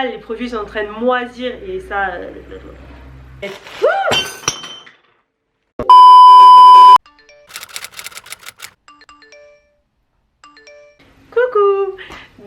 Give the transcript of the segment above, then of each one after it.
Les produits sont en train de moisir et ça... Coucou!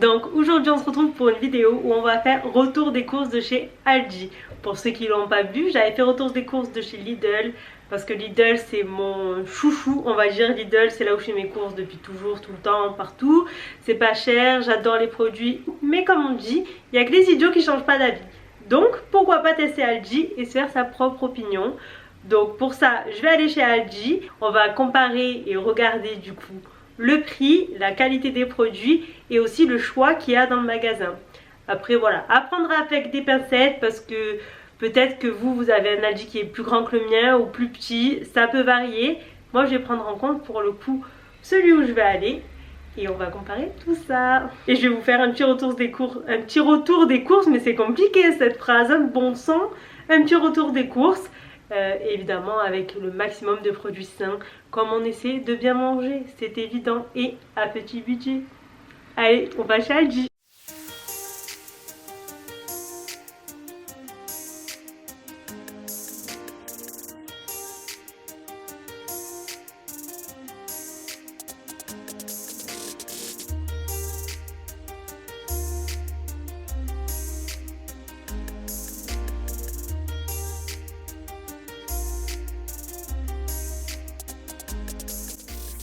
Donc aujourd'hui on se retrouve pour une vidéo où on va faire retour des courses de chez Aldi. Pour ceux qui l'ont pas vu, j'avais fait retour des courses de chez Lidl parce que Lidl c'est mon chouchou, on va dire. Lidl c'est là où je fais mes courses depuis toujours, tout le temps, partout. C'est pas cher, j'adore les produits, mais comme on dit, il y a que les idiots qui changent pas d'avis. Donc pourquoi pas tester Aldi et se faire sa propre opinion. Donc pour ça je vais aller chez Aldi, on va comparer et regarder du coup le prix, la qualité des produits et aussi le choix qu'il y a dans le magasin. Après voilà, à prendre avec des pincettes parce que peut-être que vous avez un Aldi qui est plus grand que le mien ou plus petit, ça peut varier. Moi je vais prendre en compte pour le coup celui où je vais aller et on va comparer tout ça. Et je vais vous faire un petit retour des courses, mais c'est compliqué cette phrase, hein, bon sang, un petit retour des courses. Évidemment avec le maximum de produits sains, comme on essaie de bien manger, c'est évident, et à petit budget. Allez, on va chez Aldi.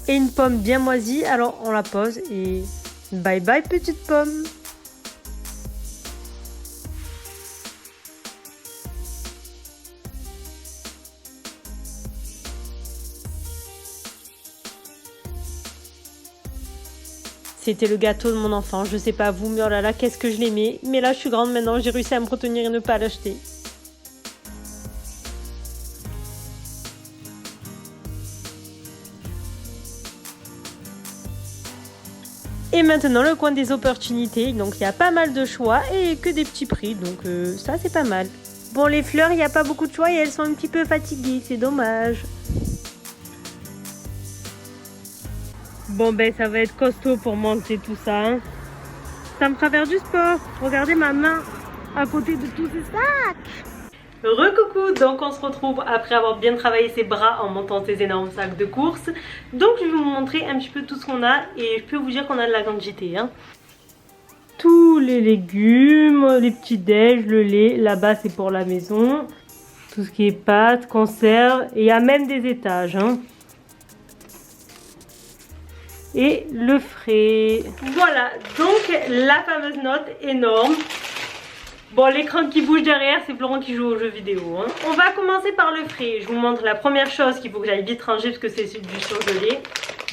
Et une pomme bien moisie, alors on la pose et bye bye petite pomme. C'était le gâteau de mon enfant, je sais pas vous, mais oh là là, qu'est-ce que je l'aimais. Mais là je suis grande maintenant, j'ai réussi à me retenir et ne pas l'acheter. Et maintenant le coin des opportunités, donc il y a pas mal de choix et que des petits prix, donc ça c'est pas mal. Bon, les fleurs il n'y a pas beaucoup de choix et elles sont un petit peu fatiguées, c'est dommage. Bon ben ça va être costaud pour monter tout ça, hein. Ça me fera faire du sport, regardez ma main à côté de tous ces sacs. Recoucou, donc on se retrouve après avoir bien travaillé ses bras en montant ces énormes sacs de courses. Donc je vais vous montrer un petit peu tout ce qu'on a et je peux vous dire qu'on a de la quantité, hein. Tous les légumes, les petits déj, le lait, là-bas c'est pour la maison. Tout ce qui est pâtes, conserves, et il y a même des étages, hein. Et le frais. Voilà, donc la fameuse note énorme. Bon, l'écran qui bouge derrière, c'est Florent qui joue aux jeux vidéo, hein. On va commencer par le frais. Je vous montre la première chose qu'il faut que j'aille vite ranger parce que c'est du surgelé.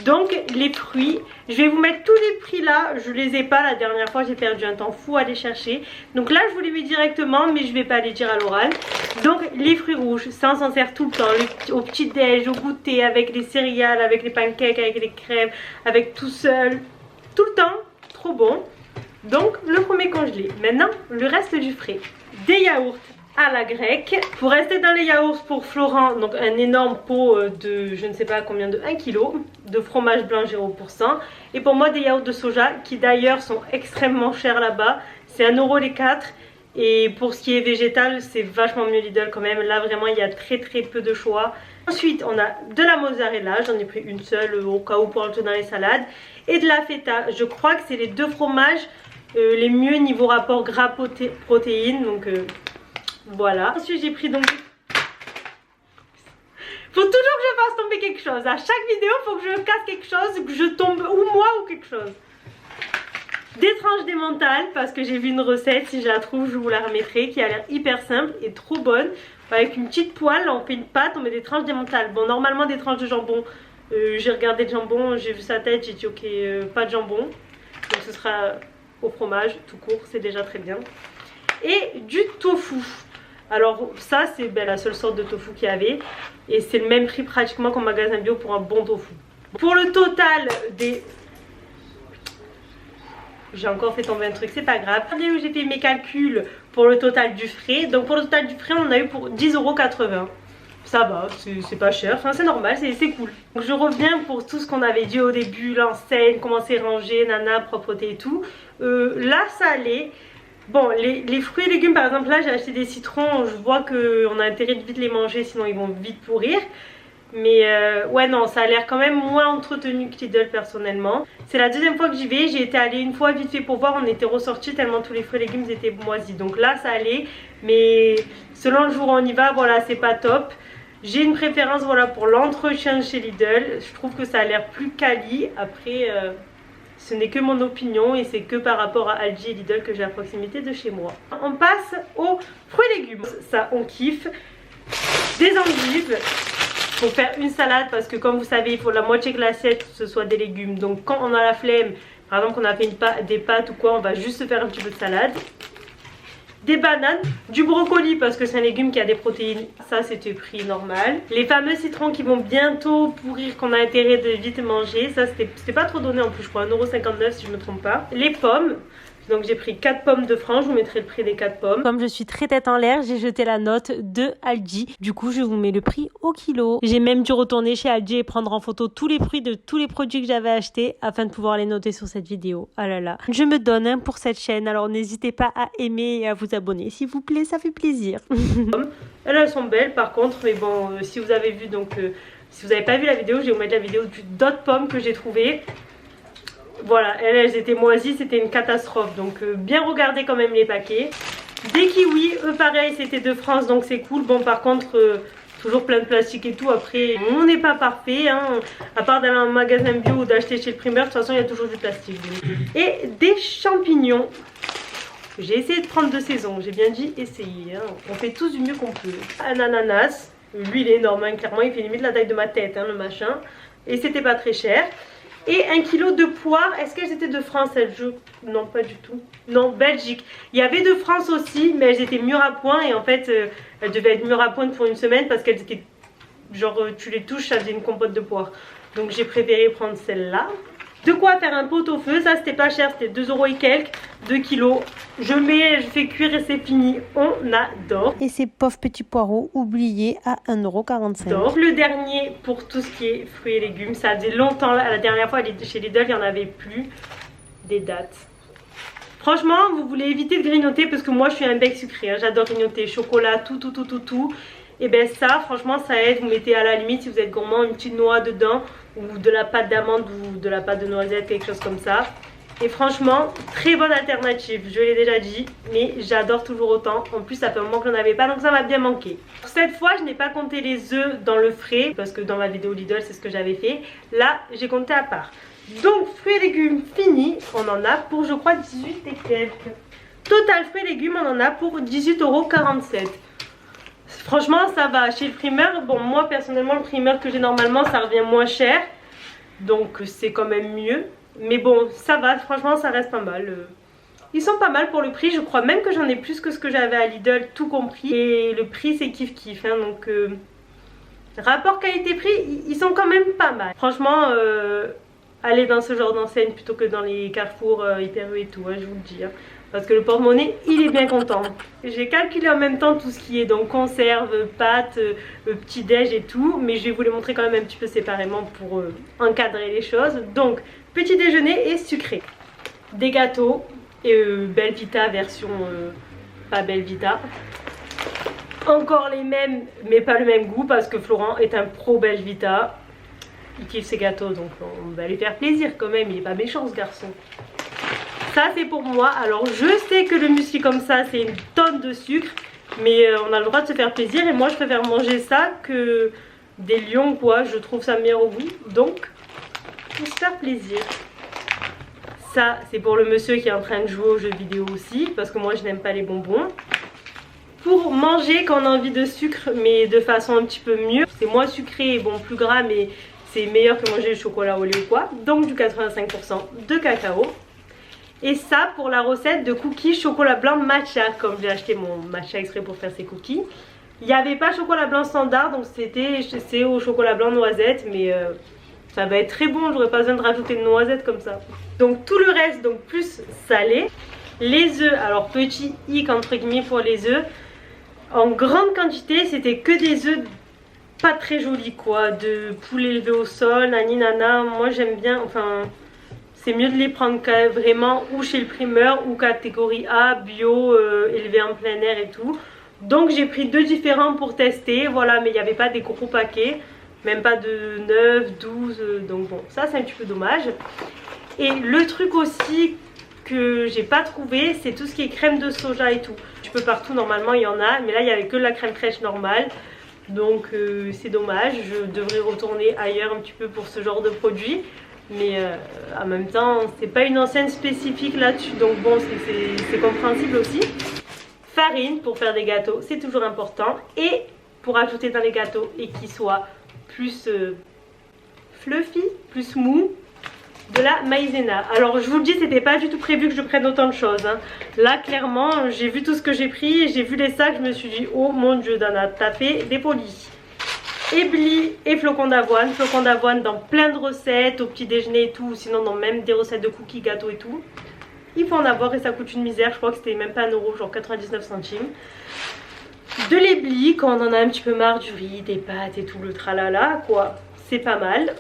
Donc, les fruits. Je vais vous mettre tous les prix là. Je les ai pas la dernière fois, j'ai perdu un temps fou à les chercher. Donc là, je vous les mets directement, mais je vais pas les dire à l'oral. Donc, les fruits rouges, ça on s'en sert tout le temps. Au petit déj, au goûter, avec les céréales, avec les pancakes, avec les crèmes, avec tout seul. Tout le temps, trop bon. Donc le premier congelé. Maintenant le reste du frais. Des yaourts à la grecque. Pour rester dans les yaourts, pour Florent, donc un énorme pot de je ne sais pas combien, de 1 kg de fromage blanc 0%. Et pour moi des yaourts de soja qui d'ailleurs sont extrêmement chers là-bas. C'est 1 € les 4. Et pour ce qui est végétal, c'est vachement mieux Lidl quand même. Là vraiment il y a très peu de choix. Ensuite on a de la mozzarella, j'en ai pris une seule au cas où pour ajouter dans les salades. Et de la feta, je crois que c'est les deux fromages les mieux niveau rapport gras protéines, donc voilà. Ensuite j'ai pris donc, faut toujours que je fasse tomber quelque chose, à chaque vidéo faut que je casse quelque chose, que je tombe ou moi ou quelque chose. Des tranches d'emmental parce que j'ai vu une recette, si je la trouve je vous la remettrai, qui a l'air hyper simple et trop bonne. Avec une petite poêle on fait une pâte, on met des tranches d'emmental. Bon, normalement des tranches de jambon, j'ai regardé le jambon, j'ai vu sa tête, j'ai dit ok, pas de jambon, donc ce sera au fromage tout court, c'est déjà très bien. Et du tofu. Alors ça c'est la seule sorte de tofu qu'il y avait et c'est le même prix pratiquement qu'en magasin bio pour un bon tofu. Pour le total des... J'ai encore fait tomber un truc, c'est pas grave. Regardez où j'ai fait mes calculs pour le total du frais. Donc pour le total du frais on a eu pour 10,80 €. Ça va, c'est pas cher, enfin c'est normal, c'est cool. Donc je reviens pour tout ce qu'on avait dit au début, l'enseigne, comment c'est rangé, nana, propreté et tout. Là ça allait. Bon, les fruits et légumes, par exemple, là j'ai acheté des citrons, je vois qu'on a intérêt de vite les manger, sinon ils vont vite pourrir. Mais ouais, non, ça a l'air quand même moins entretenu que Lidl personnellement. C'est la deuxième fois que j'y vais, j'ai été allée une fois vite fait pour voir, on était ressortis tellement tous les fruits et légumes étaient moisis. Donc là ça allait, mais selon le jour où on y va, voilà, c'est pas top. J'ai une préférence, voilà, pour l'entretien chez Lidl. Je trouve que ça a l'air plus quali. Après, ce n'est que mon opinion et c'est que par rapport à Aldi et Lidl que j'ai à proximité de chez moi. On passe aux fruits et légumes. Ça, on kiffe. Des endives pour faire une salade parce que comme vous savez, il faut la moitié que l'assiette ce soit des légumes. Donc quand on a la flemme, par exemple qu'on a fait des pâtes ou quoi, on va juste se faire un petit peu de salade. Des bananes, du brocoli parce que c'est un légume qui a des protéines, ça c'était prix normal. Les fameux citrons qui vont bientôt pourrir, qu'on a intérêt de vite manger, ça c'était pas trop donné en plus, je crois 1,59 € si je me trompe pas. Les pommes, donc j'ai pris 4 pommes de franc, je vous mettrai le prix des 4 pommes. Comme je suis très tête en l'air, j'ai jeté la note de Aldi. Du coup, je vous mets le prix au kilo. J'ai même dû retourner chez Aldi et prendre en photo tous les prix de tous les produits que j'avais achetés afin de pouvoir les noter sur cette vidéo. Ah là là. Je me donne pour cette chaîne, alors n'hésitez pas à aimer et à vous abonner. S'il vous plaît, ça fait plaisir. Elles sont belles par contre, mais bon, si vous avez vu, donc si vous n'avez pas vu la vidéo, je vais vous mettre la vidéo d'autres pommes que j'ai trouvées. Voilà, elles étaient moisies, c'était une catastrophe. Donc bien regarder quand même les paquets. Des kiwis, eux pareil, c'était de France, donc c'est cool. Bon par contre, toujours plein de plastique et tout. Après, on n'est pas parfait, hein. À part d'aller en magasin bio ou d'acheter chez le primeur, de toute façon il y a toujours du plastique. Et des champignons. J'ai essayé de prendre de saison, j'ai bien dit essayer, hein. On fait tous du mieux qu'on peut. Un ananas, lui il est énorme, hein. Clairement il fait limite la taille de ma tête, hein, le machin. Et c'était pas très cher. Et 1 kg de poires. Est-ce qu'elles étaient de France elles? Non, pas du tout. Non, Belgique. Il y avait de France aussi, mais elles étaient mûres à point. Et en fait, elles devaient être mûres à point pour une semaine parce qu'elles étaient... Genre, tu les touches, ça faisait une compote de poires. Donc j'ai préféré prendre celle-là. De quoi faire un pot-au-feu, ça c'était pas cher, c'était 2 € et quelques, 2 kilos. Je fais cuire et c'est fini, on adore. Et ces pauvres petits poireaux oubliés à 1,45 €. Le dernier pour tout ce qui est fruits et légumes, ça faisait longtemps, la dernière fois chez Lidl il n'y en avait plus, des dattes. Franchement, vous voulez éviter de grignoter parce que moi je suis un bec sucré, hein. J'adore grignoter, chocolat, tout. Et ben ça, franchement ça aide, vous mettez à la limite si vous êtes gourmand une petite noix dedans ou de la pâte d'amande ou de la pâte de noisette, quelque chose comme ça. Et franchement, très bonne alternative, je l'ai déjà dit, mais j'adore toujours autant. En plus, ça fait un moment que j'en avais pas, donc ça m'a bien manqué. Cette fois, je n'ai pas compté les œufs dans le frais, parce que dans ma vidéo Lidl, c'est ce que j'avais fait. Là, j'ai compté à part. Donc, fruits et légumes finis, on en a pour, je crois, 18 et quelques. Total fruits et légumes, on en a pour 18,47 €. Franchement, ça va. Chez le primeur, bon, moi, personnellement, le primeur que j'ai normalement, ça revient moins cher. Donc, c'est quand même mieux. Mais bon, ça va, franchement ça reste pas mal. Ils sont pas mal pour le prix, je crois même que j'en ai plus que ce que j'avais à Lidl, tout compris. Et le prix c'est kiff kiff, hein, donc rapport qualité-prix, ils sont quand même pas mal. Franchement, allez dans ce genre d'enseigne plutôt que dans les Carrefour, Hyper U et tout, hein, je vous le dis. Hein, parce que le porte-monnaie, il est bien content. J'ai calculé en même temps tout ce qui est donc conserve, pâtes, petit-déj et tout. Mais je vais vous les montrer quand même un petit peu séparément pour encadrer les choses. Donc, petit déjeuner et sucré. Des gâteaux et Belvita version pas Belvita. Encore les mêmes mais pas le même goût parce que Florent est un pro Belvita. Il kiffe ses gâteaux donc on va lui faire plaisir quand même, il est pas méchant ce garçon. Ça c'est pour moi, alors je sais que le muesli comme ça c'est une tonne de sucre. Mais on a le droit de se faire plaisir et moi je préfère manger ça que des lions quoi, je trouve ça meilleur au goût. Donc pour se faire plaisir. Ça c'est pour le monsieur qui est en train de jouer aux jeux vidéo aussi, parce que moi je n'aime pas les bonbons. Pour manger quand on a envie de sucre mais de façon un petit peu mieux, c'est moins sucré, bon plus gras mais c'est meilleur que manger le chocolat au lait ou quoi. Donc du 85% de cacao. Et ça pour la recette de cookies chocolat blanc matcha, comme j'ai acheté mon matcha exprès pour faire ces cookies. Il n'y avait pas chocolat blanc standard, donc c'est au chocolat blanc noisette, mais ça va être très bon, j'aurais pas besoin de rajouter de noisettes comme ça. Donc tout le reste, donc plus salé. Les œufs, alors petit hic entre guillemets pour les œufs. En grande quantité, c'était que des œufs pas très jolis quoi, de poulet élevé au sol, nani nana. Moi j'aime bien, enfin c'est mieux de les prendre vraiment ou chez le primeur ou catégorie A, bio, élevé en plein air et tout. Donc j'ai pris 2 différents pour tester, voilà, mais il n'y avait pas des gros paquets, même pas de 9, 12, donc bon, ça c'est un petit peu dommage. Et le truc aussi que j'ai pas trouvé, c'est tout ce qui est crème de soja et tout. Tu peux partout, normalement il y en a, mais là il n'y avait que la crème fraîche normale. Donc c'est dommage, je devrais retourner ailleurs un petit peu pour ce genre de produit. Mais en même temps, c'est pas une enseigne spécifique là-dessus, donc bon, c'est compréhensible aussi. Farine pour faire des gâteaux, c'est toujours important. Et pour ajouter dans les gâteaux et qu'ils soient plus fluffy, plus mou, de la maïzena. Alors je vous le dis, c'était pas du tout prévu que je prenne autant de choses, hein. Là clairement j'ai vu tout ce que j'ai pris, j'ai vu les sacs, je me suis dit oh mon dieu, d'en a tapé des polis. Éblis et flocons d'avoine dans plein de recettes, au petit déjeuner et tout, sinon dans même des recettes de cookies, gâteaux et tout. Il faut en avoir et ça coûte une misère, je crois que c'était même pas 1 euro, genre 99 centimes. De l'éblis quand on en a un petit peu marre du riz, des pâtes et tout le tralala quoi, c'est pas mal.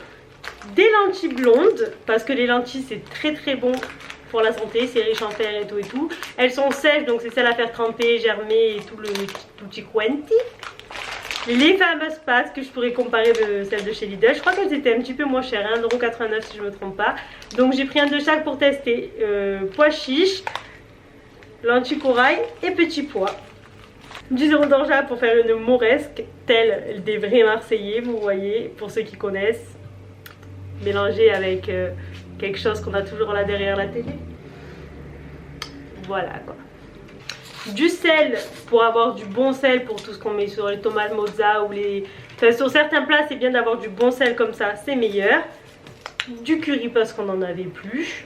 Des lentilles blondes, parce que les lentilles c'est très bon pour la santé, c'est riche en fer et tout et tout. Elles sont sèches donc c'est celles à faire tremper, germer et tout le tutti quanti. Les fameuses pâtes que je pourrais comparer de celles de chez Lidl, je crois qu'elles étaient un petit peu moins chères, 1,89 € si je me trompe pas. Donc j'ai pris un de chaque pour tester, pois chiches, lentilles corail et petits pois. Du sirop d'orgeat pour faire une mauresque, tel des vrais Marseillais, vous voyez, pour ceux qui connaissent. Mélangé avec quelque chose qu'on a toujours là derrière la télé. Voilà quoi. Du sel pour avoir du bon sel pour tout ce qu'on met sur les tomates mozza ou les... Enfin, sur certains plats c'est bien d'avoir du bon sel comme ça, c'est meilleur. Du curry parce qu'on n'en avait plus.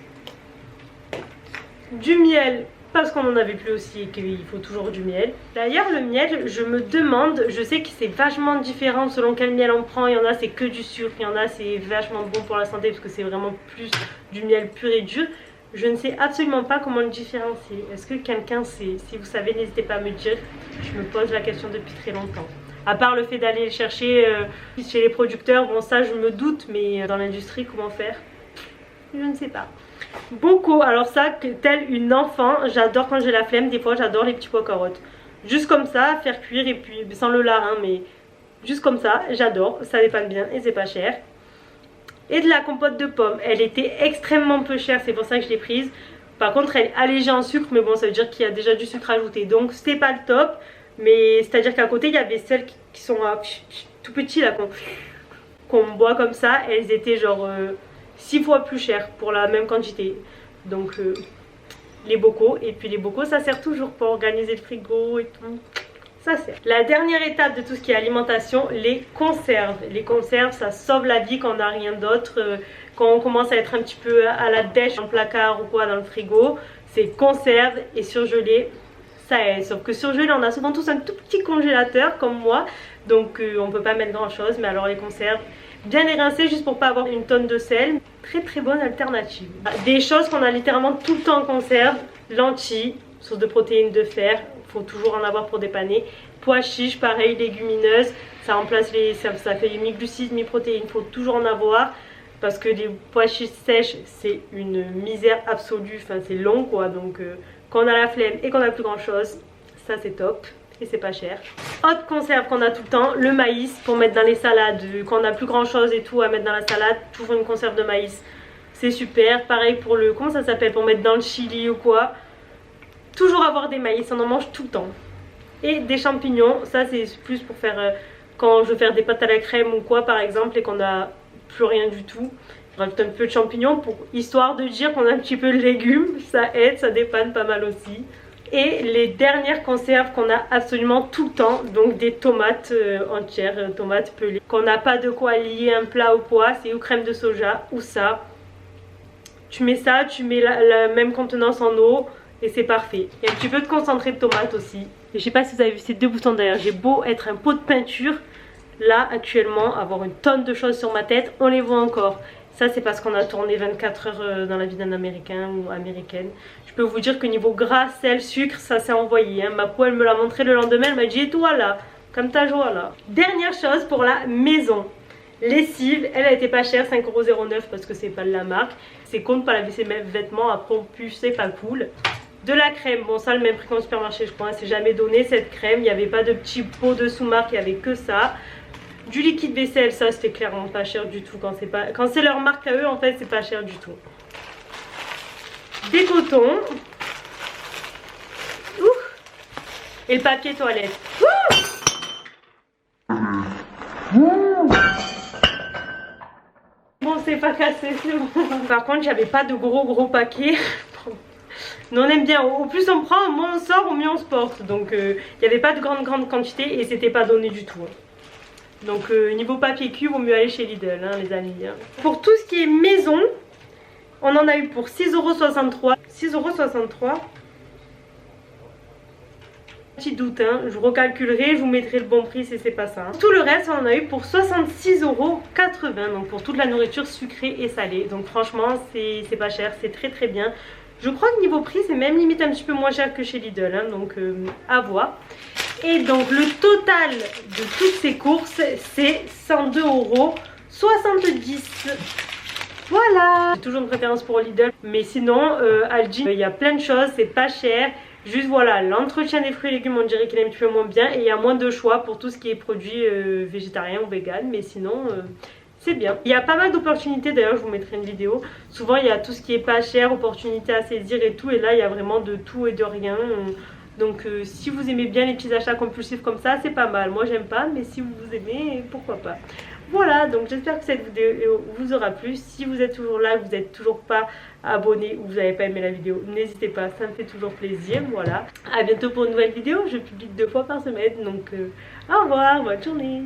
Du miel parce qu'on n'en avait plus aussi et qu'il faut toujours du miel. D'ailleurs le miel, je me demande, je sais que c'est vachement différent selon quel miel on prend. Il y en a c'est que du sucre, il y en a c'est vachement bon pour la santé parce que c'est vraiment plus du miel pur et dur. Je ne sais absolument pas comment le différencier. Est-ce que quelqu'un sait? Si vous savez, n'hésitez pas à me dire. Je me pose la question depuis très longtemps. À part le fait d'aller le chercher chez les producteurs, bon ça je me doute, mais dans l'industrie comment faire? Je ne sais pas. Bocaux, alors ça, tel une enfant, j'adore quand j'ai la flemme, des fois j'adore les petits pois carottes. Juste comme ça, faire cuire et puis, sans le lard, hein, mais juste comme ça, j'adore, ça dépanne bien et c'est pas cher. Et de la compote de pommes, elle était extrêmement peu chère, c'est pour ça que je l'ai prise. Par contre elle est allégée en sucre, mais bon ça veut dire qu'il y a déjà du sucre ajouté, donc c'est pas le top. Mais c'est à dire qu'à côté il y avait celles qui sont tout petits là, qu'on boit comme ça, elles étaient genre 6 fois plus chères pour la même quantité. Donc les bocaux, et puis les bocaux ça sert toujours pour organiser le frigo et tout. Ça sert. La dernière étape de tout ce qui est alimentation, les conserves. Les conserves, ça sauve la vie quand on n'a rien d'autre. Quand on commence à être un petit peu à la dèche dans le placard ou quoi dans le frigo, c'est conserve et surgelé, ça aide. Sauf que surgelé, on a souvent tous un tout petit congélateur comme moi, donc on peut pas mettre grand chose. Mais alors les conserves, bien les rincer juste pour pas avoir une tonne de sel. Très bonne alternative. Des choses qu'on a littéralement tout le temps en conserve, lentilles, source de protéines, de fer. Faut toujours en avoir pour dépanner. Pois chiches, pareil, légumineuses, ça remplace ça fait mi-glucides, mi-protéines, faut toujours en avoir parce que les pois chiches sèches c'est une misère absolue, enfin c'est long quoi, donc quand on a la flemme et qu'on n'a plus grand chose, ça c'est top et c'est pas cher. Autre conserve qu'on a tout le temps, le maïs pour mettre dans les salades, quand on n'a plus grand chose et tout à mettre dans la salade, toujours une conserve de maïs, c'est super. Pareil pour le, comment ça s'appelle, pour mettre dans le chili ou quoi. Toujours avoir des maïs, on en mange tout le temps. Et des champignons, ça c'est plus pour faire quand je veux faire des pâtes à la crème ou quoi par exemple et qu'on n'a plus rien du tout. Je rajoute un peu de champignons pour histoire de dire qu'on a un petit peu de légumes, ça aide, ça dépanne pas mal aussi. Et les dernières conserves qu'on a absolument tout le temps, donc des tomates entières, tomates pelées. Qu'on n'a pas de quoi lier un plat au pois, c'est ou crème de soja ou ça. Tu mets ça, tu mets la même contenance en eau. Et c'est parfait. Il y a un petit peu de concentré de tomate aussi. Et je sais pas si vous avez vu ces 2 boutons derrière. J'ai beau être un pot de peinture, là actuellement avoir une tonne de choses sur ma tête, on les voit encore. Ça c'est parce qu'on a tourné 24 heures dans la vie d'un américain ou américaine. Je peux vous dire que niveau gras, sel, sucre, ça s'est envoyé, hein. Ma peau elle me l'a montré le lendemain, elle m'a dit et toi là, comme ta joie là. Dernière chose pour la maison. Lessive, elle a été pas chère, 5,09€ parce que c'est pas de la marque. C'est con de pas laver ses vêtements, après on pue, c'est pas cool. De la crème, bon ça le même prix qu'au supermarché je crois, hein, c'est jamais donné cette crème, il n'y avait pas de petits pots de sous-marque, il n'y avait que ça. Du liquide vaisselle, ça c'était clairement pas cher du tout, quand c'est leur marque à eux en fait c'est pas cher du tout. Des cotons. Ouf. Et le papier toilette. Bon c'est pas cassé, c'est bon. Par contre j'avais pas de gros paquets. Nous on aime bien, au plus on prend, au moins on sort, au mieux on se porte. Donc il n'y avait pas de grande quantité et c'était pas donné du tout. Donc niveau papier cul, vaut mieux aller chez Lidl hein, les amis. Hein. Pour tout ce qui est maison, on en a eu pour 6,63€. 6,63€. Petit doute, hein. Je recalculerai, je vous mettrai le bon prix si c'est pas ça. Hein. Tout le reste, on en a eu pour 66,80€. Donc pour toute la nourriture sucrée et salée. Donc franchement, c'est pas cher, c'est très bien. Je crois que niveau prix, c'est même limite un petit peu moins cher que chez Lidl. Hein, donc à voir. Et donc le total de toutes ces courses, c'est 102,70€. Voilà. J'ai toujours une préférence pour Lidl. Mais sinon, Aldi, il y a plein de choses, c'est pas cher. Juste voilà, l'entretien des fruits et légumes, on dirait qu'il est un petit peu moins bien. Et il y a moins de choix pour tout ce qui est produits végétariens ou vegan. Mais sinon, c'est bien. Il y a pas mal d'opportunités, d'ailleurs je vous mettrai une vidéo. Souvent il y a tout ce qui est pas cher, opportunités à saisir et tout. Et là il y a vraiment de tout et de rien. Donc si vous aimez bien les petits achats compulsifs comme ça, c'est pas mal. Moi j'aime pas, mais si vous aimez, pourquoi pas. Voilà, donc j'espère que cette vidéo vous aura plu. Si vous êtes toujours là, que vous n'êtes toujours pas abonné ou vous n'avez pas aimé la vidéo, n'hésitez pas, ça me fait toujours plaisir. Voilà, à bientôt pour une nouvelle vidéo. Je publie 2 fois par semaine, donc au revoir, bonne journée.